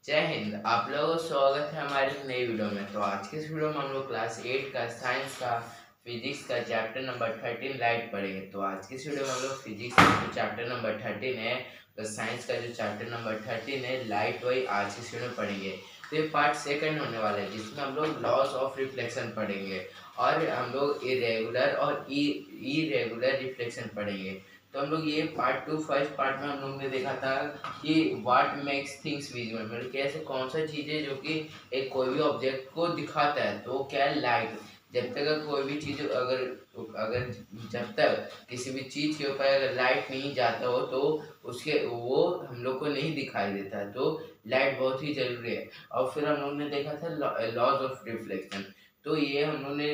जय हिंद। आप लोगों का स्वागत है हमारी नई वीडियो में। तो आज के इस वीडियो में हम लोग क्लास 8 का साइंस का फिजिक्स का चैप्टर नंबर 13 लाइट पढ़ेंगे। तो आज की इस वीडियो में हम लोग फिजिक्स का जो चैप्टर नंबर 13 है, तो साइंस का जो चैप्टर नंबर 13 है लाइट, वही आज की इस वीडियो में पढ़ेंगे। तो ये पार्ट सेकंड होने वाला है, जिसमें हम लोग लॉज ऑफ रिफ्लेक्शन पढ़ेंगे और हम लोग इरेगुलर और इरेगुलर रिफ्लेक्शन पढ़ेंगे। तो हम लोग ये पार्ट 2 फर्स्ट पार्ट में हम लोग ने देखा था कि व्हाट मेक्स थिंग्स विजुअल, मतलब कि ऐसे कौन सा चीज़ है जो कि एक कोई भी ऑब्जेक्ट को दिखाता है, तो वो क्या है, लाइट। जब तक कोई भी चीज़ अगर अगर जब तक किसी भी चीज़ के ऊपर अगर लाइट नहीं जाता हो तो उसके वो हम लोग को नहीं दिखाई देता है। तो लाइट बहुत ही ज़रूरी है। और फिर हम लोग ने देखा था लॉज ऑफ रिफ्लेक्शन। तो ये हम लोग ने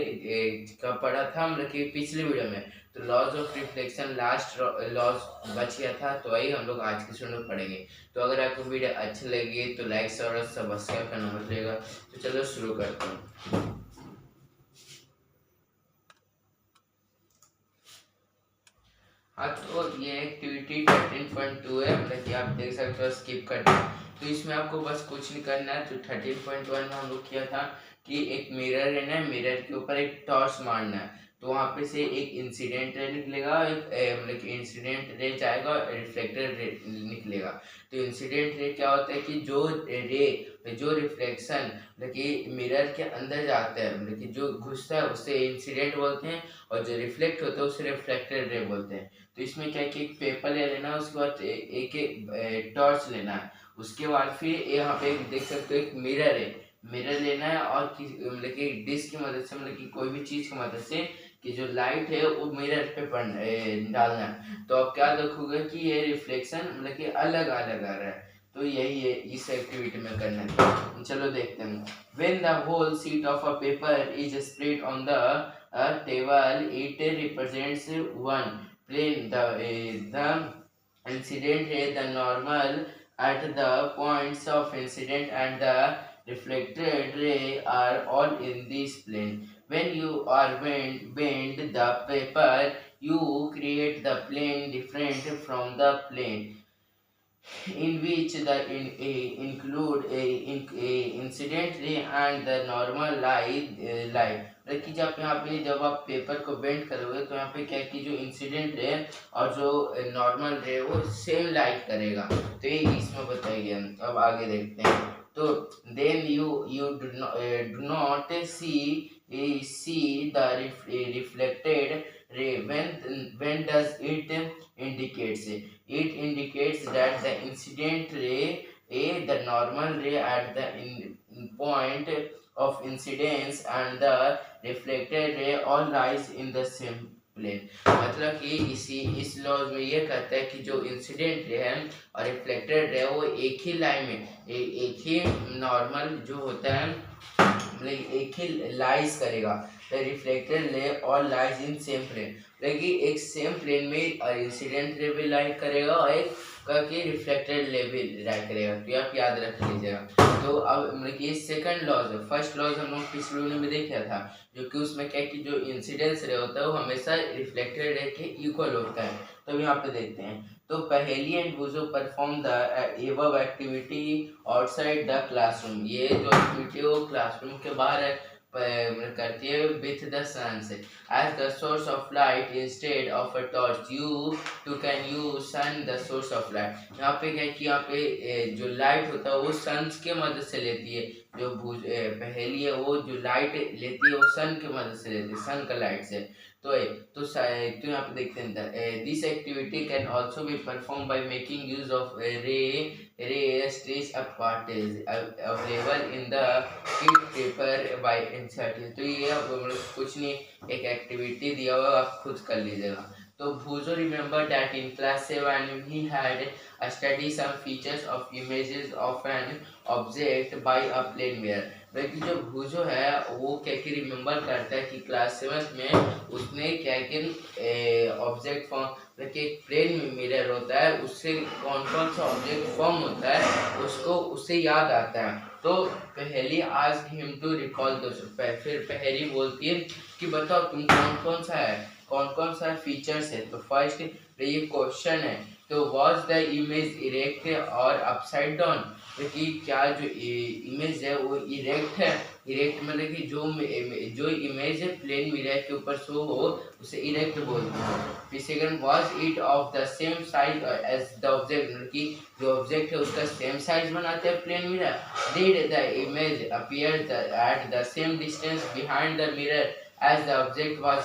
कब पढ़ा था, हम लोग की पिछली वीडियो में। तो laws of reflection last laws बच गया था, तो वही हम लोग आज की वीडियो में पढ़ेंगे। तो अगर आपको वीडियो अच्छी लगी तो लाइक और सब्सक्राइब करना मत भूलिएगा। तो चलो शुरू करते हैं। हाँ, तो ये एक्टिविटी 13.2 है, मतलब कि आप देख सकते हो स्किप करना। तो इसमें आपको बस कुछ नहीं करना है। तो 13.1 में हम लोग किया था कि एक मिरर है ना, मिरर के ऊपर एक टॉर्च मारना है। तो वहाँ पे से एक इंसिडेंट रे निकलेगा, एक मतलब कि इंसिडेंट रे जाएगा और रिफ्लेक्टेड रे निकलेगा। तो इंसिडेंट रे क्या होता है कि जो रिफ्लेक्शन मतलब कि मिरर के अंदर जाता है, मतलब कि जो घुसता है उसे इंसिडेंट बोलते हैं, और जो रिफ्लेक्ट होता है उसे रिफ्लेक्टेड रे बोलते हैं। तो इसमें क्या है कि एक पेपर ले लेना, उसके बाद एक टॉर्च लेना है। उसके बाद फिर यहाँ पे देख सकते हो एक मिरर है, मिरर लेना है और मतलब कि डिस्क की मदद से, मतलब कि कोई भी चीज़ की मदद से कि जो लाइट है वो मिरर पे डालना है। तो आप क्या देखोगे कि ये रिफ्लेक्शन मतलब कि अलग अलग आ रहा है। तो यही है इस एक्टिविटी में करना है। चलो देखते हैं। When the whole sheet of a paper is spread on the table, it represents one plane. The incident ray, the normal at the points of incident, and the reflected ray are all in this plane. When you are bend the paper, you create the plane different from the plane in which the include a incident ray and the normal light। मतलब कि जब आप paper को bend करोगे तो यहाँ पे क्या है कि जो इंसिडेंट रे और जो नॉर्मल रे वो सेम लाइट करेगा। तो ये इसमें बताया गया। अब आगे देखते हैं। तो then you do not see the reflected ray. when does it indicates? It indicates that the incident ray, the normal ray at the point of incidence, and the reflected ray all rise in the same plane. मतलब कि इस laws में ये कहता है कि जो incident ray है और रिफ्लेक्टेड रे वो एक ही लाइन में एक ही नॉर्मल जो होता है, मतलब एक ही लाइज करेगा। रिफ्लेक्टेड रे और लाइज इन सेम प्लेन, लेकिन एक सेम प्लेन में इंसिडेंट रे भी लाइट करेगा और एक करके रिफ्लेक्टेड रे भी लाइट करेगा। तो आप याद रख लीजिएगा। तो अब मतलब कि ये सेकंड लॉज है। फर्स्ट लॉज हम लोग पिछले वीडियो में देखा था, जो कि उसमें क्या है कि जो इंसिडेंस रे होता है वो हमेशा रिफ्लेक्टेड रे के इक्वल होता है। तो यहाँ पे देखते हैं। तो Paheli and Boojho perform the above activity outside the classroom. ये जो एक्टिविटी है वो क्लासरूम के बाहर करती है विथ द सन से as the source of light instead of a torch. You can use sun the source of light. यहाँ पे क्या है कि यहाँ पे जो लाइट होता है वो सन के मदद से लेती है। जो पहेली है वो जो लाइट लेती है वो सन की मदद से लेती है, सन का लाइट से। तो यहाँ पे देखते हैं। This activity can also be perform by making use of रे stretch a part available in the sheet paper bye inserting. तो ये कुछ नहीं, एक एक्टिविटी दिया हुआ, आप खुद कर लीजिएगा। तो Boojho remember that in class 7 he had studied some features of images of an object by a plane mirror। वैसे जो भूजो है वो क्या कि रिमेंबर करता है कि क्लास 7 में उसने क्या कि ऑब्जेक्ट फॉर्म एक प्लेन मिरर होता है, उससे कौन कौन सा ऑब्जेक्ट फॉर्म होता है उसको उससे याद आता है। तो पहेली आस्क हिम टू रिकॉल दो। फिर पहेली बोलती है कि बताओ तुम कौन कौन सा है, कौन कौन सा फीचर्स है। तो फर्स्ट ये क्वेश्चन है, तो वॉज द इमेज इरेक्ट और अपसाइड डाउन, तो कि क्या जो इमेज है वो इरेक्ट है, इरेक्ट मतलब कि जो इमेज प्लेन मिरर के ऊपर शो हो उसे इरेक्ट बोलते हैं। फिर second, was it of the same size as the object, मतलब कि जो ऑब्जेक्ट है उसका सेम साइज बनाते हैं plane mirror. Did the image appear at the same distance behind the mirror as the object was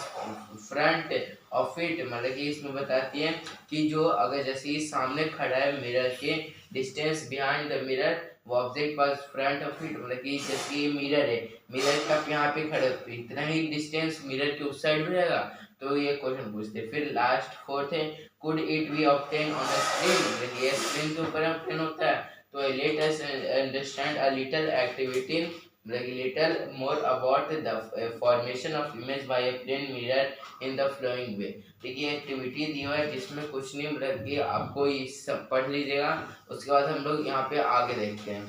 front of it, मतलब कि इसमें बताती है कि जो अगर जैसे ये सामने खड़ा है मिरर के डिस्टेंस बिहाइंड द मिरर, वो object was front of it, मतलब कि जैसे ये मिरर है, मिरर का आप यहाँ पे खड़े हो इतना ही डिस्टेंस मिरर के उस साइड में रहेगा। तो ये क्वेश्चन पूछते हैं। फिर लास्ट फोर्थ है, could it be obtain on the screen, मतलब ये स्क्रीन के ऊपर ऑब्टेन होता है। तो let us understand a little activity, like little more about the formation of image by a plane mirror in the following way। देखिए activity दी हुआ है जिसमें कुछ नहीं, मतलब कि आपको ये सब पढ़ लीजिएगा, उसके बाद हम लोग यहाँ पे आगे देखते हैं।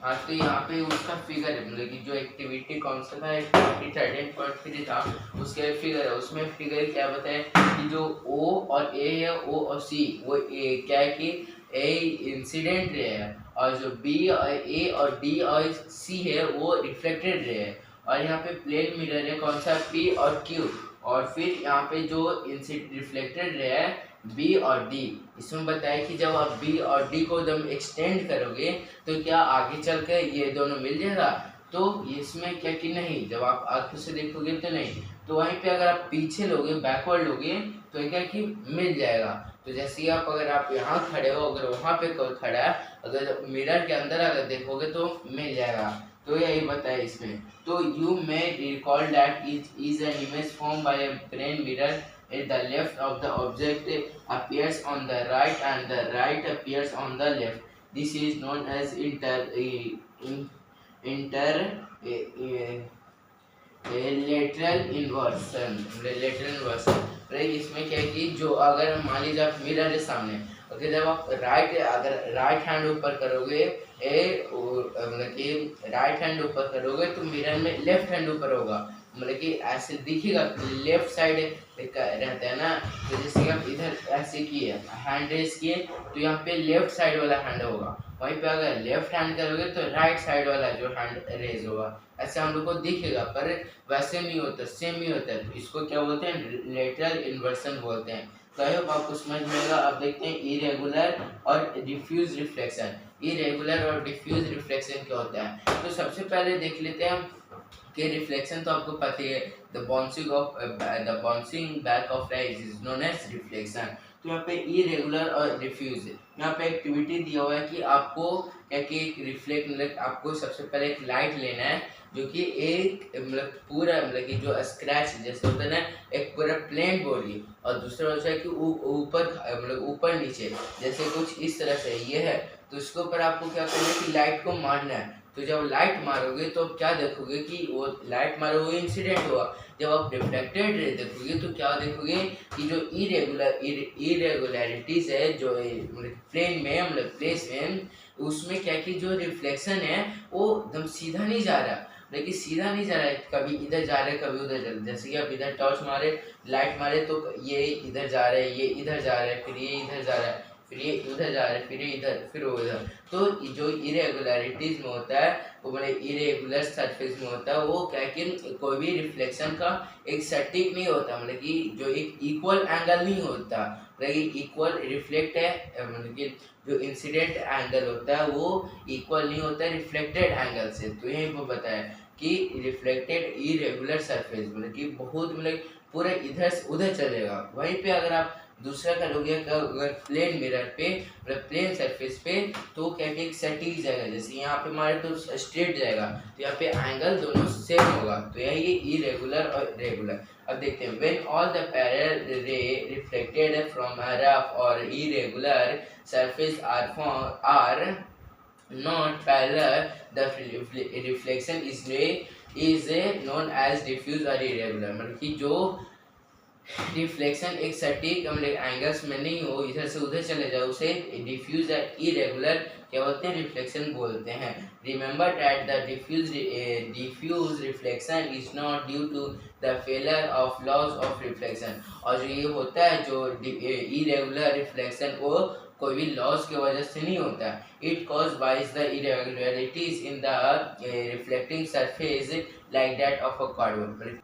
हाँ, तो यहाँ पे उसका फिगर है, मतलब कि जो एक्टिविटी कौन सा था, एक्टिविटी 13.3 था, उसके फिगर है। उसमें फिगर क्या बताए कि जो ओ और ए है, ओ और सी, वो क्या है कि ए इंसिडेंट रे है, और जो बी और ए और डी और सी है वो रिफ्लेक्टेड रे है। और यहाँ पे प्लेन मिरर है कौन सा, पी और क्यू। और फिर यहाँ पे जो रिफ्लेक्टेड रे है बी और डी। इसमें बताया कि जब आप बी और डी को एकदम एक्सटेंड करोगे तो क्या आगे चल कर ये दोनों मिल जाएगा, तो इसमें क्या कि नहीं, जब आप आंखों से देखोगे तो नहीं। तो वहीं पे अगर आप पीछे लोगे, बैकवर्ड लोगे, तो क्या कि मिल जाएगा। तो जैसे आप अगर आप यहाँ खड़े हो, अगर वहाँ पे कोई खड़ा है, अगर मिरर के अंदर अगर देखोगे तो मिल जाएगा। तो यही बताया इसमें। तो you may recall that is an image form by a plane mirror at the left of the object appears on the right and the right appears on the left. This is known as inter lateral inversion, lateral inversion। इसमें क्या है कि जो अगर मान लीजिए आप mirror है सामने, अगर जब आप अगर राइट हैंड ऊपर करोगे, मतलब कि राइट हैंड ऊपर करोगे तो मिरर में लेफ्ट हैंड ऊपर होगा, मतलब कि ऐसे दिखेगा लेफ्ट साइड रहता है ना। तो जैसे कि आप इधर ऐसे किए, हैंड रेस किए, तो यहाँ पे लेफ्ट साइड वाला हैंड होगा, वहीं पे अगर लेफ्ट हैंड करोगे तो राइट साइड वाला जो हैंड रेज होगा। ऐसे हम लोग को दिखेगा, पर वैसे नहीं होता, सेम ही होता है। तो इसको क्या बोलते हैं, लेटरल इन्वर्सन बोलते हैं। तो आई होप आपको समझ में आएगा। अब देखते हैं इरेगुलर और डिफ्यूज रिफ्लेक्शन। इरेगुलर और डिफ्यूज रिफ्लेक्शन क्या होता है, तो सबसे पहले देख लेते हैं कि रिफ्लेक्शन तो आपको पता ही है, the bouncing back of light is known as reflection. तो यहाँ पे इरेगुलर और डिफ्यूज, यहाँ पे एक्टिविटी दिया हुआ है कि आपको क्या कि एक रिफ्लेक्ट, मतलब आपको सबसे पहले एक लाइट लेना है जो कि एक मतलब पूरा, मतलब कि जो स्क्रैच जैसे होता है ना, एक पूरा प्लेन बॉडी, और दूसरा होता है कि ऊपर मतलब ऊपर नीचे, जैसे कुछ इस तरह से ये है, तो इसके ऊपर आपको क्या करना है कि लाइट को मारना है। तो जब लाइट मारोगे तो क्या देखोगे कि वो लाइट मारोगे इंसिडेंट हुआ, जब आप रिफ्लेक्टेड रे देखोगे तो क्या देखोगे कि जो इरेगुलरिटीज है जो मतलब प्लेन में, मतलब प्लेस में, उसमें क्या कि जो रिफ्लेक्शन है वो एकदम सीधा नहीं जा रहा, लेकिन सीधा नहीं जा रहा है, कभी इधर जा रहे कभी उधर जा रहे। जैसे कि आप इधर टॉर्च मारे, लाइट मारे, तो ये इधर जा रहा है, ये इधर जा रहा है, फिर ये इधर जा रहा है, फिर ये उधर जा रहा है, फिर ये इधर, फिर वो इधर। तो जो इरेगुलरिटीज में होता है वो बड़े इरेगुलर सरफेस में होता है, वो क्या कि कोई भी रिफ्लेक्शन का एक सटीक नहीं होता, मतलब कि जो एक इक्वल एंगल नहीं होता, मतलब इक्वल रिफ्लेक्ट है, मतलब कि जो इंसिडेंट एंगल होता है वो इक्वल नहीं होता है रिफ्लेक्टेड एंगल से। तो यहीं पर बताया कि रिफ्लेक्टेड इरेगुलर सरफेस, मतलब कि बहुत, मतलब पूरा इधर से उधर चलेगा। वहीं पे अगर आप दूसरा करोगे अगर प्लेन मिरर पे, मतलब प्लेन सरफेस पे, तो क्या कि एक सटीक जाएगा, जैसे यहाँ पे मारे तो स्ट्रेट जाएगा, तो यहाँ पे एंगल दोनों सेम होगा। तो यही इरेगुलर और रेगुलर। अब देखते हैं, when all the parallel ray reflected from a rough or irregular surface are not parallel, the reflection is known as diffuse or irregular। मतलब कि जो रिफ्लेक्शन एक सटीक एंगल्स में नहीं हो, इधर से उधर चले जाओ, उसे डिफ्यूज इरेगुलर क्या बोलते हैं, रिफ्लेक्शन बोलते हैं। Remember that the diffuse reflection is not due to the failure of laws of reflection. और जो ये होता है जो इरेगुलर रिफ्लेक्शन वो कोई भी लॉस की वजह से नहीं होता। It cause by the irregularities in the reflecting surface like that of a carbon.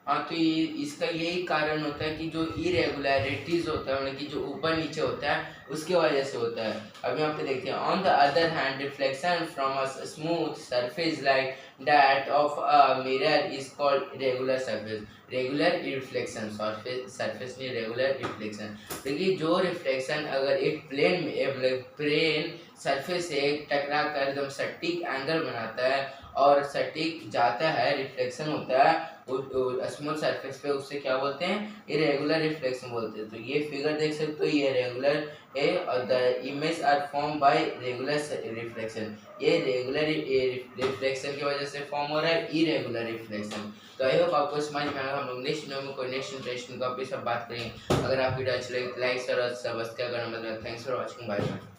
हाँ, तो ये इसका यही कारण होता है कि जो इरेगुलरिटीज होता है, मतलब कि जो ऊपर नीचे होता है उसके वजह से होता है। अब यहाँ पे देखते हैं, on the other hand reflection from a smooth surface like that of a mirror is called regular surface. Regular reflection surface नहीं, रेगुलर रिफ्लेक्शन। देखिए जो रिफ्लेक्शन अगर एक प्लेन में प्लेन सरफेस से टकरा कर एकदम सटीक एंगल बनाता है और सटीक जाता है, रिफ्लेक्शन होता है स्मूथ सरफेस पे, उससे क्या बोलते हैं, इरेगुलर रिफ्लेक्शन बोलते हैं। तो ये फिगर देख सकते हो, ये रेगुलर है और the image are form by regular reflection. ये रेगुलर रिफ्लेक्शन की वजह से फॉर्म हो रहा है इरेगुलर रिफ्लेक्शन। तो आई होप आपको समझ में आएगा। हम लोग नेक्स्ट वीडियो में कोई नेक्स्ट इंटरेस्टिंग टॉपिक सब बात करेंगे। अगर आप वीडियो अच्छी लगे तो लाइक और सब्सक्राइब करना मत भूलिए। Thanks for watching, bye bye.